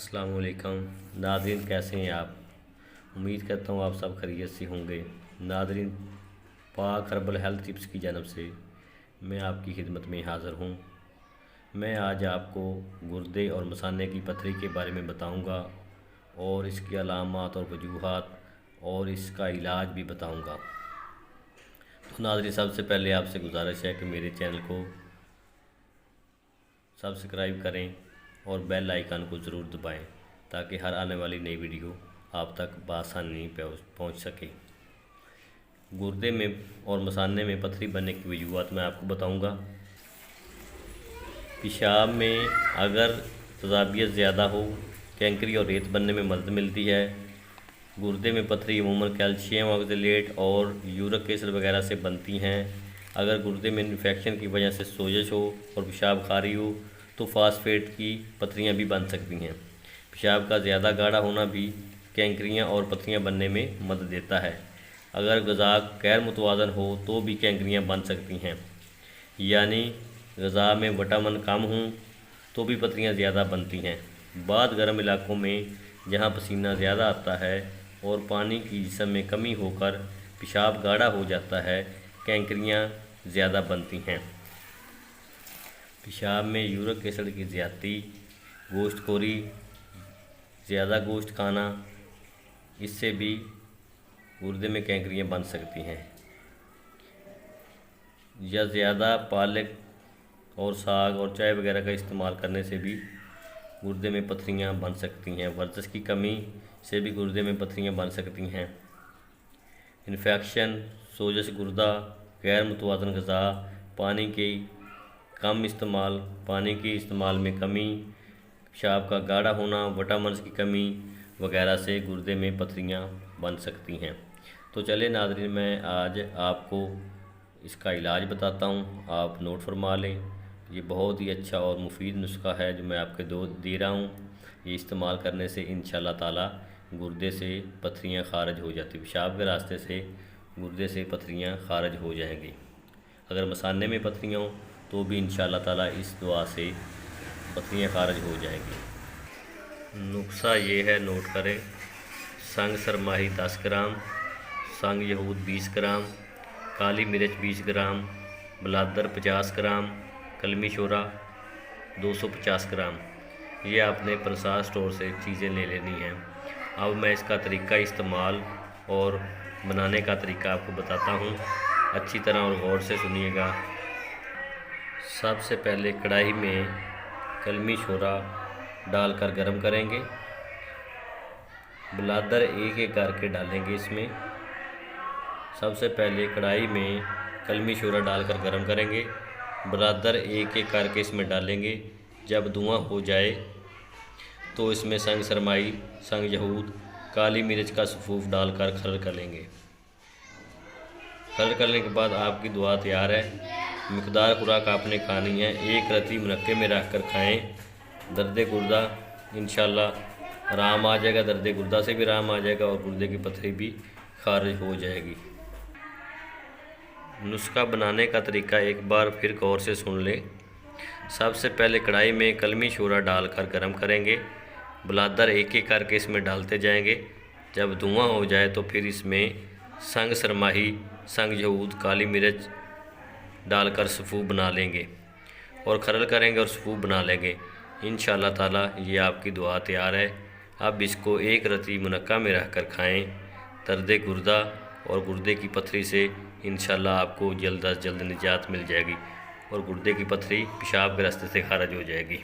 अस्सलाम वालेकुम नाज़रीन, कैसे हैं आप। उम्मीद करता हूँ आप सब खैरियत से होंगे। नाज़रीन, पाक हर्बल हेल्थ टिप्स की जानब से मैं आपकी खिदमत में हाज़िर हूँ। मैं आज आपको गुर्दे और मसाने की पथरी के बारे में बताऊँगा और इसकी अलामात और वजूहात और इसका इलाज भी बताऊँगा। तो नाज़रीन, सबसे पहले आपसे गुजारिश है कि मेरे चैनल को सब्सक्राइब करें और बेल आइकन को ज़रूर दबाएं ताकि हर आने वाली नई वीडियो आप तक बआसानी पहुंच सके। गुर्दे में और मसाने में पथरी बनने की वजूहात मैं आपको बताऊंगा। पेशाब में अगर तेज़ाबियत ज़्यादा हो, कैंकरी और रेत बनने में मदद मिलती है। गुर्दे में पथरी अमूमन कैल्शियम ऑक्जेलेट और यूरिक एसिड वगैरह से बनती हैं। अगर गुर्दे में इन्फेक्शन की वजह से सोजश हो और पेशाब खारी हो तो फास्फेट की पथरियाँ भी बन सकती हैं। पेशाब का ज़्यादा गाढ़ा होना भी कैंकरियाँ और पथरियाँ बनने में मदद देता है। अगर ग़िज़ा गैर मुतवाज़न हो तो भी कैंकरियाँ बन सकती हैं, यानी ग़िज़ा में विटामिन कम हो तो भी पथरियाँ ज़्यादा बनती हैं। बाद गर्म इलाकों में जहाँ पसीना ज़्यादा आता है और पानी की जिस्म में कमी होकर पेशाब गाढ़ा हो जाता है, कैंकरियाँ ज़्यादा बनती हैं। पेशाब में यूरिक एसिड की ज़्यादती, गोश्तखोरी, ज़्यादा गोश्त खाना, इससे भी गुर्दे में कैंकरियाँ बन सकती हैं। या ज़्यादा पालक और साग और चाय वगैरह का इस्तेमाल करने से भी गुर्दे में पथरियाँ बन सकती हैं। वर्जिश की कमी से भी गुर्दे में पथरियाँ बन सकती हैं। इन्फेक्शन, सोजश गुर्दा, गैर मुतवाज़न ग़िज़ा, पानी के इस्तेमाल में कमी, पेशाब का गाढ़ा होना, विटामिन की कमी वगैरह से गुर्दे में पथरियाँ बन सकती हैं। तो चलिए नाज़रीन, मैं आज आपको इसका इलाज बताता हूँ, आप नोट फरमा लें। ये बहुत ही अच्छा और मुफीद नुस्खा है जो मैं आपके दे रहा हूँ। ये इस्तेमाल करने से इंशाअल्लाह ताला गुर्दे से पथरियाँ खारिज हो जाती, पेशाब के रास्ते से गुर्दे से पथरियाँ खारिज हो जाएंगी। अगर मसाने में पथरियाँ हों तो भी इंशाअल्लाह ताला इस दुआ से पथरियाँ खारिज हो जाएंगी। नुस्खा ये है, नोट करें। संग सरमाही 10 ग्राम, संग यहूद 20 ग्राम, काली मिर्च 20 ग्राम, बलादर 50 ग्राम, कलमी शोरा 250 ग्राम। ये आपने प्रसाद स्टोर से चीज़ें ले लेनी हैं। अब मैं इसका तरीका इस्तेमाल और बनाने का तरीका आपको बताता हूँ, अच्छी तरह और गौर से सुनिएगा। सबसे पहले कढ़ाई में कलमी शोरा डालकर गरम करेंगे। बलादर एक एक करके डालेंगे इसमें। सबसे पहले कढ़ाई में कलमी शोरा डालकर गरम करेंगे, बलादर एक एक करके इसमें डालेंगे। जब धुआं हो जाए तो इसमें संग सरमाई, संग यहूद, काली मिर्च का सफूफ डालकर खरल कर लेंगे। खरल करने के बाद आपकी दुआ तैयार है। मिकदार खुराक आपने खानी है, एक रत्ती मुनक्के में रख कर खाएँ। दर्द गुर्दा इंशाअल्लाह आराम आ जाएगा, दर्द गुर्दा से भी आराम आ जाएगा और गुर्दे की पथरी भी खारिज हो जाएगी। नुस्खा बनाने का तरीका एक बार फिर गौर से सुन लें। सबसे पहले कढ़ाई में कलमी शोरा डालकर गरम करेंगे, बलादर एक एक करके इसमें डालते जाएंगे। जब धुआं हो जाए तो फिर इसमें संग सरमाही, संग यहूद, काली मिर्च डालकर सफूफ बना लेंगे और खरल करेंगे और सफूफ बना लेंगे। इंशाअल्लाह ताला ये आपकी दुआ तैयार है। अब इसको एक रत्ती मुनक्का में रख कर खाएँ। दर्द गुर्दा और गुर्दे की पथरी से इंशाअल्लाह आपको जल्द अज जल्द निजात मिल जाएगी और गुर्दे की पथरी पेशाब के रास्ते से खारिज हो जाएगी।